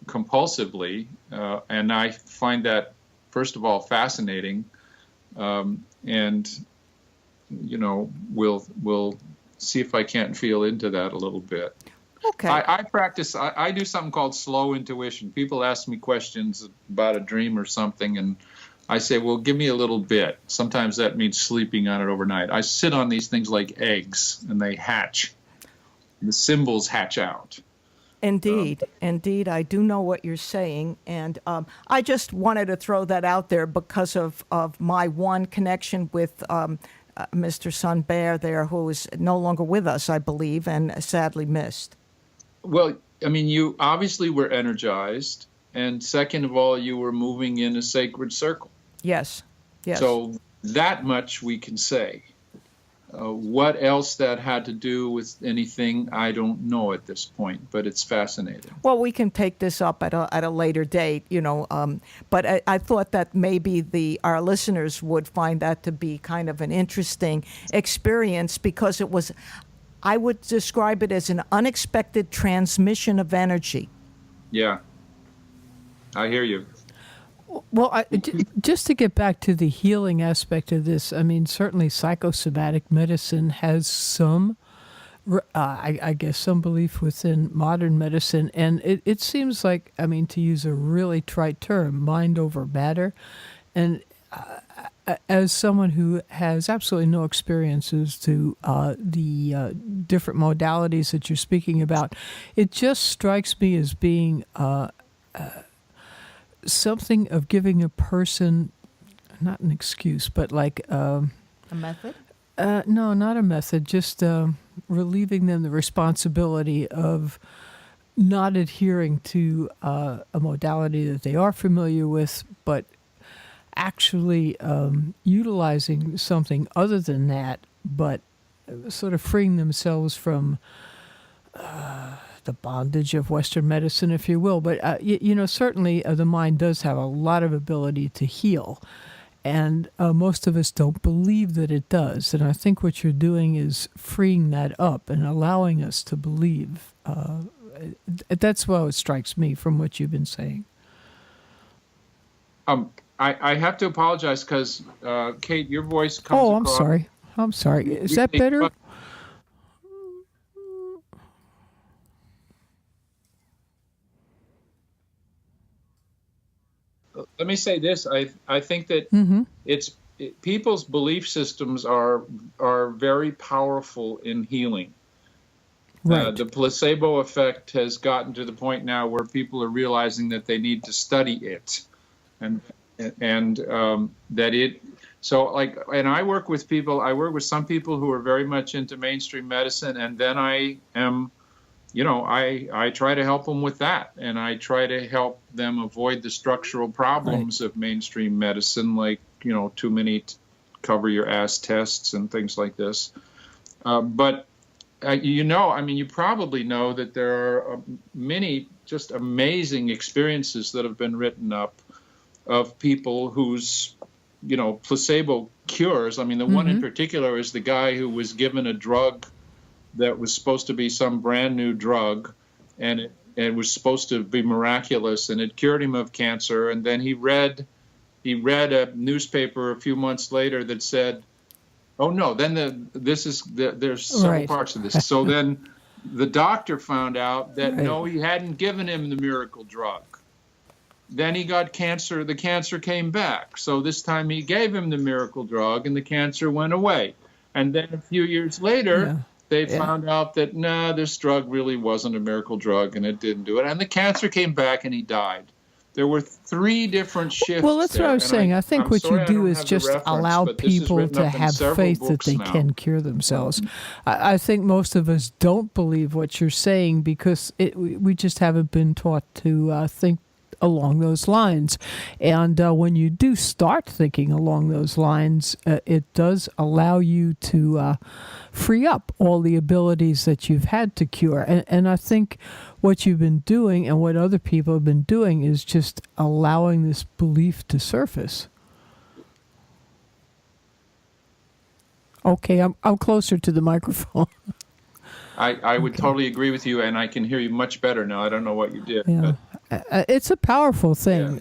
compulsively, and I find that first of all fascinating, and you know we'll see if I can't feel into that a little bit. Okay. I practice. I do something called slow intuition. People ask me questions about a dream or something, and I say, well, give me a little bit. Sometimes that means sleeping on it overnight. I sit on these things like eggs, and they hatch. The symbols hatch out. Indeed, indeed, I do know what you're saying, and I just wanted to throw that out there because of my one connection with Mr. Sunbear there, who is no longer with us, I believe, and sadly missed. Well, I mean, you obviously were energized, and second of all, you were moving in a sacred circle. Yes, yes. So that much we can say. What else that had to do with anything, I don't know at this point, but it's fascinating. Well, we can take this up at a later date, but I thought that maybe our listeners would find that to be kind of an interesting experience because I would describe it as an unexpected transmission of energy. Yeah, I hear you. Well, just to get back to the healing aspect of this, I mean, certainly psychosomatic medicine has some, I guess, some belief within modern medicine. And it seems like, I mean, to use a really trite term, mind over matter. And as someone who has absolutely no experiences to the different modalities that you're speaking about, it just strikes me as being something of giving a person, not an excuse, but like a method? No, not a method, just relieving them the responsibility of not adhering to a modality that they are familiar with, but actually utilizing something other than that, but sort of freeing themselves from the bondage of Western medicine, if you will. But, certainly the mind does have a lot of ability to heal. And most of us don't believe that it does. And I think what you're doing is freeing that up and allowing us to believe. That's how it strikes me from what you've been saying. I have to apologize because, Kate, your voice comes across. I'm sorry. Is that better? Let me say this. I think that people's belief systems are very powerful in healing. Right. The placebo effect has gotten to the point now where people are realizing that they need to study it, and that it. So and I work with people. I work with some people who are very much into mainstream medicine, and then I am. I try to help them with that, and I try to help them avoid the structural problems of mainstream medicine, like, too many cover your ass tests and things like this. But you probably know that there are many just amazing experiences that have been written up of people whose, placebo cures. I mean, the one in particular is the guy who was given a drug that was supposed to be some brand new drug, and it was supposed to be miraculous, and it cured him of cancer. And then he read a newspaper a few months later that said, "Oh no!" Then there's several parts of this. So then the doctor found out that no, he hadn't given him the miracle drug. Then he got cancer. The cancer came back. So this time he gave him the miracle drug, and the cancer went away. And then a few years later, they found out that, this drug really wasn't a miracle drug, and it didn't do it. And the cancer came back, and he died. There were 3 different shifts. Well, that's what I was saying. I think what you do is just allow people to have faith that they can cure themselves. I think most of us don't believe what you're saying because we just haven't been taught to think along those lines. And when you do start thinking along those lines, it does allow you to free up all the abilities that you've had to cure. And I think what you've been doing and what other people have been doing is just allowing this belief to surface. Okay, I'm closer to the microphone. I would totally agree with you, and I can hear you much better now. I don't know what you did. Yeah. It's a powerful thing.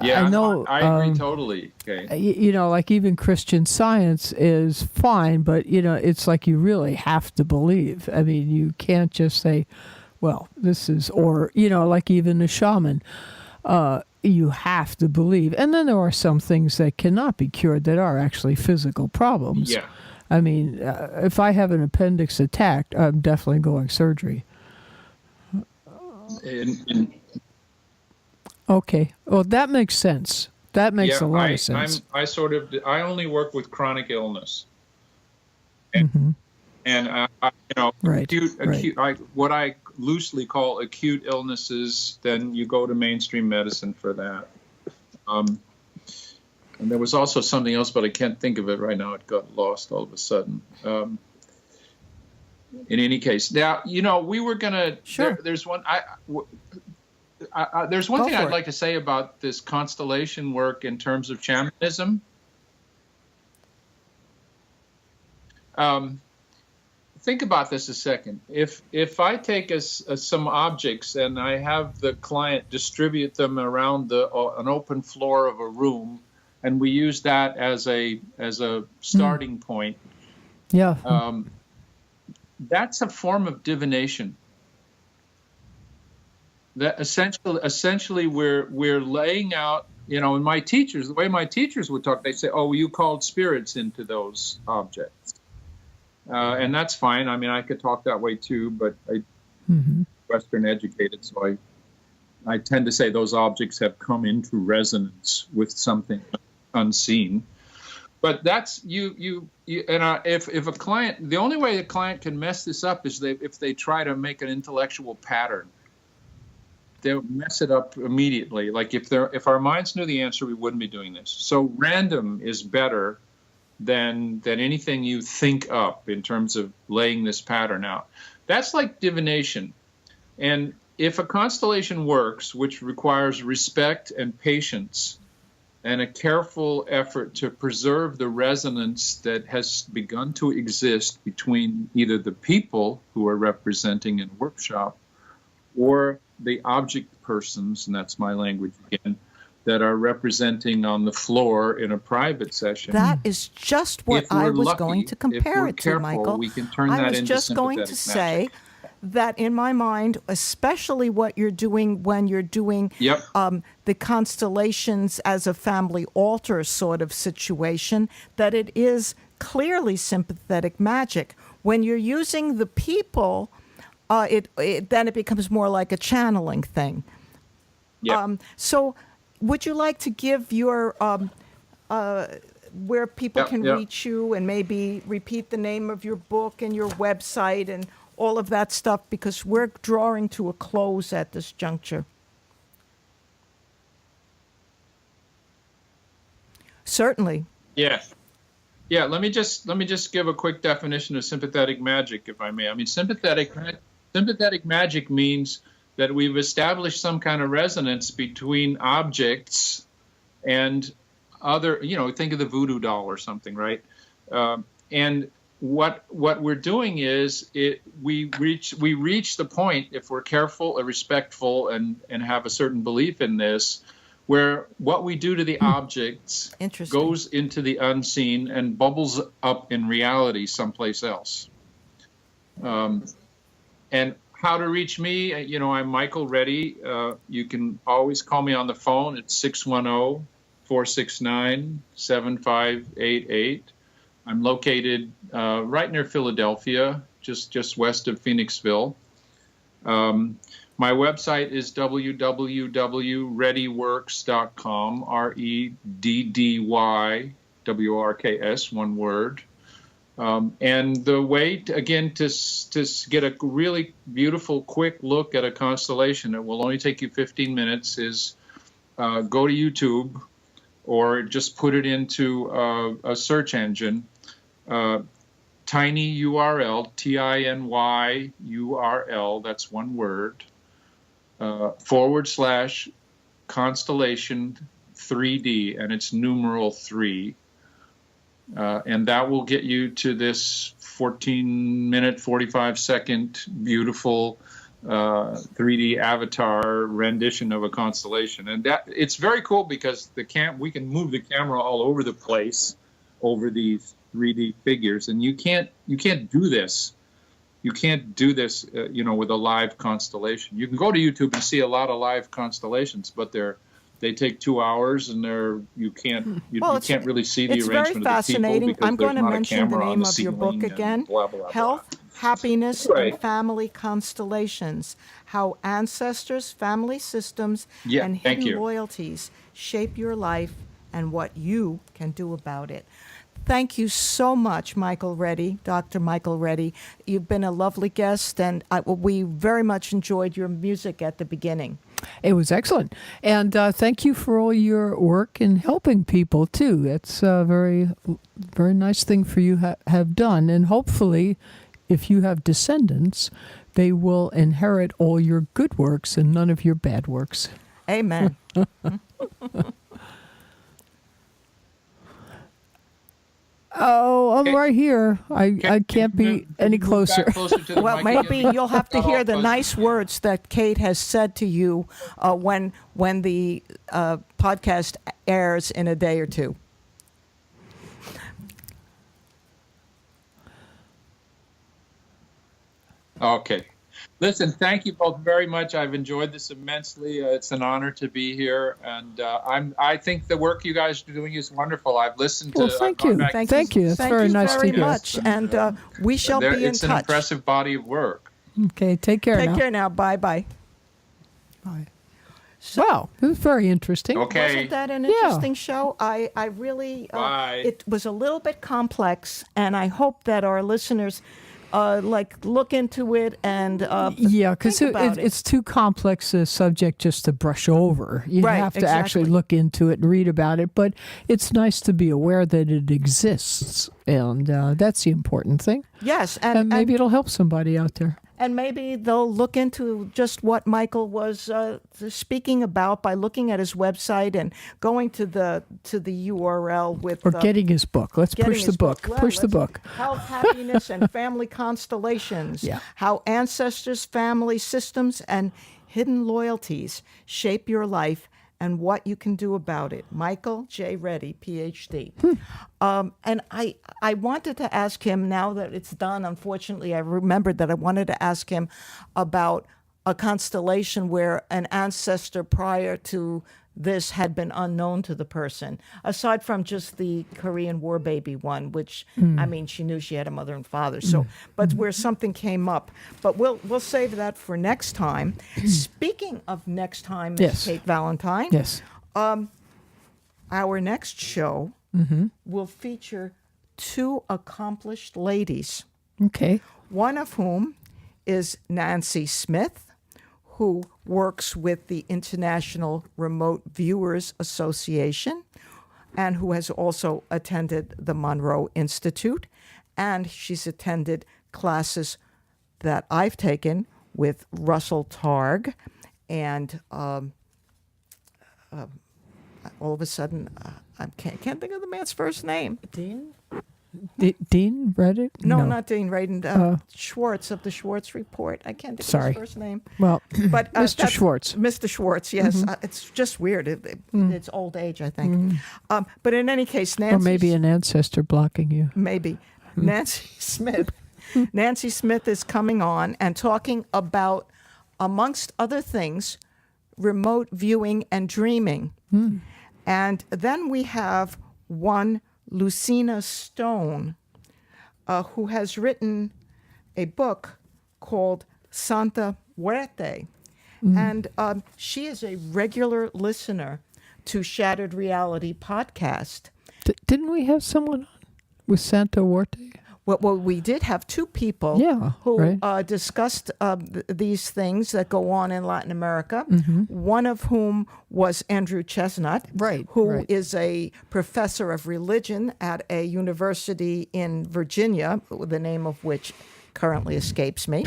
Yeah. I know. I agree totally. Okay. Like even Christian Science is fine, but it's like you really have to believe. I mean, you can't just say, "Well, this is," or like even the shaman. You have to believe, and then there are some things that cannot be cured that are actually physical problems. Yeah. I mean, if I have an appendix attacked, I'm definitely going surgery. Okay. Well, that makes sense. That makes a lot of sense. I only work with chronic illness. And Right. What I loosely call acute illnesses, then you go to mainstream medicine for that. And there was also something else, but I can't think of it right now. It got lost all of a sudden. In any case, now, we were going to, Sure. There's one thing I'd like to say about this constellation work in terms of shamanism. Think about this a second. If I take some objects and I have the client distribute them around an open floor of a room, and we use that as a starting point, that's a form of divination. That essentially we're laying out. In the way my teachers would talk, they say, "Oh, you called spirits into those objects." And that's fine. I mean, I could talk that way too, but I'm Western educated, so I tend to say those objects have come into resonance with something unseen. But that's if a client, the only way a client can mess this up is if they try to make an intellectual pattern. They'll mess it up immediately. Like if our minds knew the answer, we wouldn't be doing this. So random is better than anything you think up in terms of laying this pattern out. That's like divination. And if a constellation works, which requires respect and patience and a careful effort to preserve the resonance that has begun to exist between either the people who are representing in workshop or the object persons, and that's my language again, that are representing on the floor in a private session. That is just what I was going to compare it to, Michael. We can turn that into I was just going to say that in my mind, especially what you're doing when you're doing the constellations as a family altar sort of situation, that it is clearly sympathetic magic. When you're using the people, then it becomes more like a channeling thing. So would you like to give your where people can reach you and maybe repeat the name of your book and your website and all of that stuff, because we're drawing to a close at this juncture? Certainly. Yeah, let me just give a quick definition of sympathetic magic, if I may. I mean, sympathetic magic means that we've established some kind of resonance between objects and other, think of the voodoo doll or something, right? And what we're doing is we reach the point, if we're careful and respectful and have a certain belief in this, where what we do to the objects goes into the unseen and bubbles up in reality someplace else. And how to reach me, I'm Michael Reddy. You can always call me on the phone at 610-469-7588. I'm located right near Philadelphia, just west of Phoenixville. My website is www.reddyworks.com, REDDYWORKS, one word. And the way, to get a really beautiful, quick look at a constellation, it will only take you 15 minutes, is go to YouTube or just put it into a search engine, tiny URL, TINY URL, that's one word, / constellation 3D, and it's numeral 3. And that will get you to this 14-minute, 45-second beautiful 3D avatar rendition of a constellation. And that it's very cool because we can move the camera all over the place over these 3D figures, and you can't do this. You can't do this, with a live constellation. You can go to YouTube and see a lot of live constellations, but they take 2 hours, and you can't really see the arrangement of the people because I'm going to mention the name the of your book again. Blah, blah, blah. Happiness Right. and Family Constellations, How Ancestors, Family Systems, Yeah, and thank Hidden you. Loyalties Shape Your Life and What You Can Do About It. Thank you so much, Michael Reddy, Dr. Michael Reddy. You've been a lovely guest, and we very much enjoyed your music at the beginning. It was excellent. And thank you for all your work in helping people, too. It's a very, very nice thing for you have done. And hopefully, if you have descendants, they will inherit all your good works and none of your bad works. Amen. Oh, I'm right here. I can't be any closer. Well, maybe you'll have to hear the nice words that Kate has said to you when the podcast airs in a day or two. Okay. Listen, thank you both very much. I've enjoyed this immensely. It's an honor to be here, and I think the work you guys are doing is wonderful. I've listened to. Well, thank you. Thank you. It's very nice to hear. Much, and we shall be in touch. It's an impressive body of work. Okay, take care now. Take care now. Bye-bye. Bye. Wow, it was very interesting. Okay. Wasn't that an interesting show? I really, it was a little bit complex, and I hope that our listeners look into it and because it's too complex a subject just to brush over. You have to actually look into it and read about it. But it's nice to be aware that it exists, and that's the important thing. Yes, and maybe it'll help somebody out there. And maybe they'll look into just what Michael was speaking about by looking at his website and going to the URL with... Or getting his book. Let's push the book. Well, push the book. Health, Happiness, and Family Constellations. Yeah. How Ancestors, Family Systems, and Hidden Loyalties Shape Your Life and What You Can Do About It. Michael J. Reddy, Ph.D. And I wanted to ask him, now that it's done, unfortunately, I remembered that I wanted to ask him about a constellation where an ancestor prior to this had been unknown to the person, aside from just the Korean War baby one, which, I mean, she knew she had a mother and father. So, but where something came up. But we'll save that for next time. Speaking of next time, Ms. Kate Valentine. Yes. Our next show will feature two accomplished ladies. Okay. One of whom is Nancy Smith, who works with the International Remote Viewers Association and who has also attended the Monroe Institute. And she's attended classes that I've taken with Russell Targ. And all of a sudden, I can't think of the man's first name. Dean Reddy? No, not Dean Radin. Schwartz of the Schwartz Report. I can't think of his first name. Well, but Mr. Schwartz. Mr. Schwartz, yes. It's just weird. It's old age, I think. But in any case, Nancy... Or maybe an ancestor blocking you. Maybe. Nancy Smith. Nancy Smith is coming on and talking about, amongst other things, remote viewing and dreaming. And then we have one Lucina Stone, who has written a book called Santa Muerte. And she is a regular listener to Shattered Reality podcast. Didn't we have someone on with Santa Muerte? Well, we did have two people who discussed these things that go on in Latin America, one of whom was Andrew Chestnut, who is a professor of religion at a university in Virginia, the name of which currently escapes me,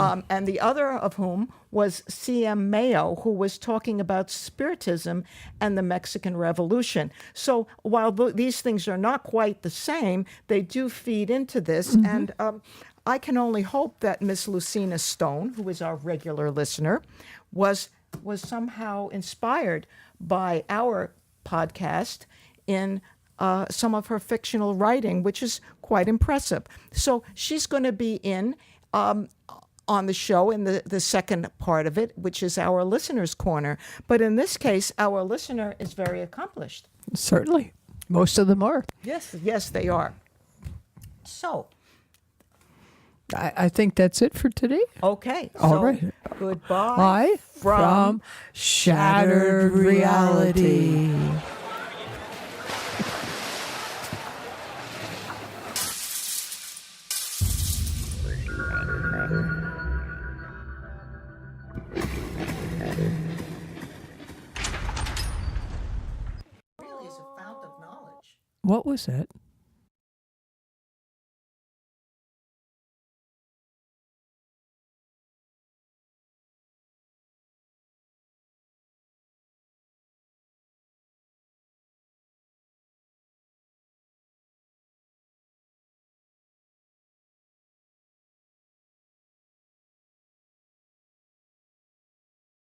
and the other of whom was C.M. Mayo, who was talking about Spiritism and the Mexican Revolution. So while these things are not quite the same, they do feed into this, and I can only hope that Miss Lucina Stone, who is our regular listener, was somehow inspired by our podcast in some of her fictional writing, which is quite impressive. So she's going to be in on the show in the second part of it, which is our listener's corner. But in this case, our listener is very accomplished. Certainly. Most of them are. Yes, they are. So I think that's it for today. Okay. All so right. Goodbye Bye from Shattered Reality. Really is a fount of knowledge. What was that?